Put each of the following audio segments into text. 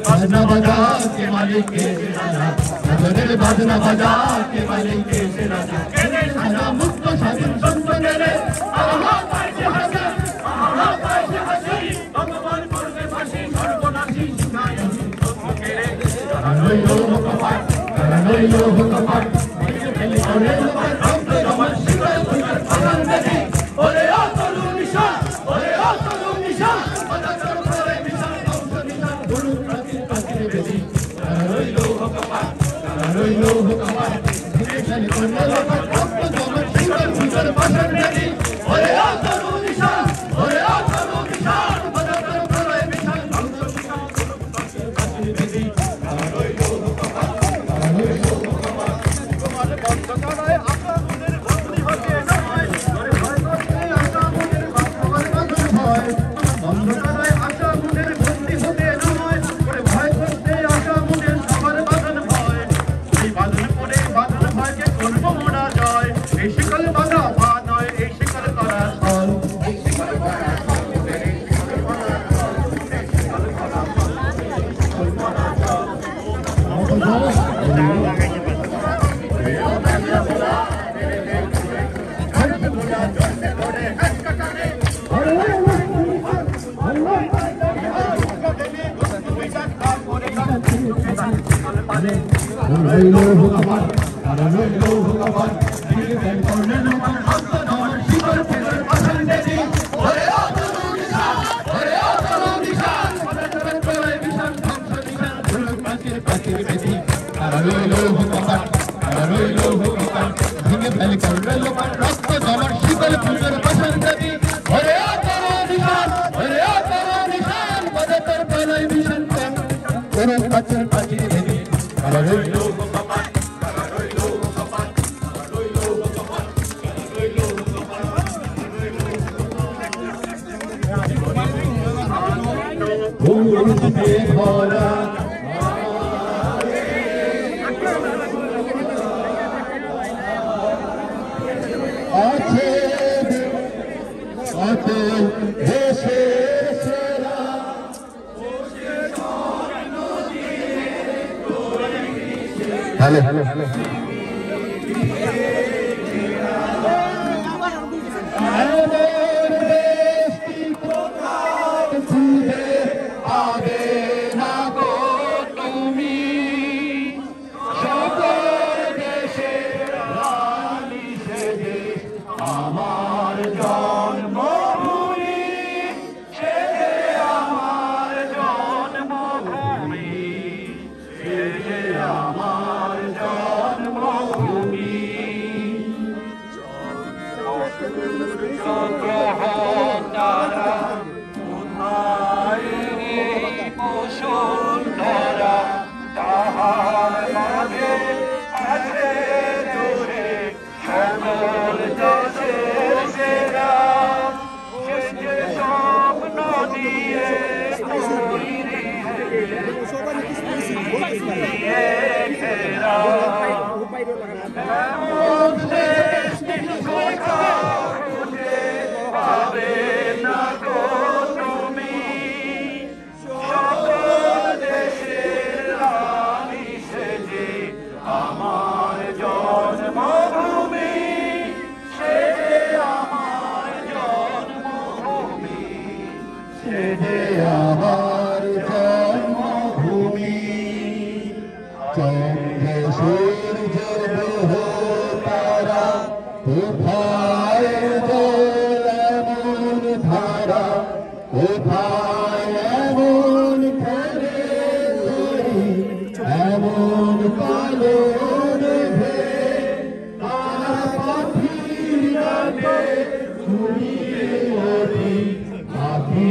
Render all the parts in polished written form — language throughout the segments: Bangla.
बाजना बजा के मालिक के बाजना बजा के मालिक के राजा मुक्त स्वाधीन संत मेरे आहा पाइছে হাসি आहा पाइছে হাসি ভগবান করবে ফাঁসি সর্বনাশী শিখায় মুখেরে রইলো কপাট রইলো কপাট খেলে করে রক্ত জমা শিখায় ফুলের বাগান দেখি ওরে ও তরু নিশান ওরে ও তরু নিশান পদাচর করে বিশাল ধ্বংস নিশান গুরু প্রতি পাখির বেদি রইলো কপাট খেলে করে রক্ত জমা শিখায় ফুলের বাগান দেখি ওরে ও তরু নিশান ওরে ও তরু নিশান পদাচর করে বিশাল ধ্বংস নিশান গুরু প্রতি পাখির বেদি রইলো কপাট তোমার বন্ধ করায় আশা মনের ভক্তি হতে নয় ওরে ভয় করতে আশা মনের ভক্তি হয় বন্ধ করায় আশা মনের ভক্তি হতে নয় ওরে ভয় করতে আশা মনের সবার বাঁধন ভয় এই বাঁধন পড়ে বাঁধন ভয়কে করবো মোরা জয় এই শিকল বাঁধা পা নয় এই শিকল করা ফল এই শিকল করা ফল এই শিকল করা ফল এই শিকল করা ফল এই শিকল করা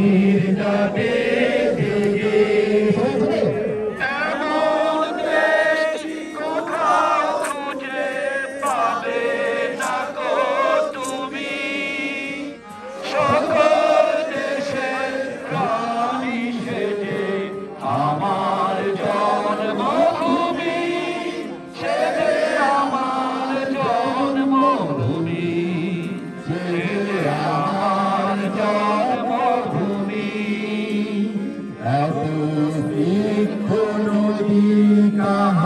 Akhir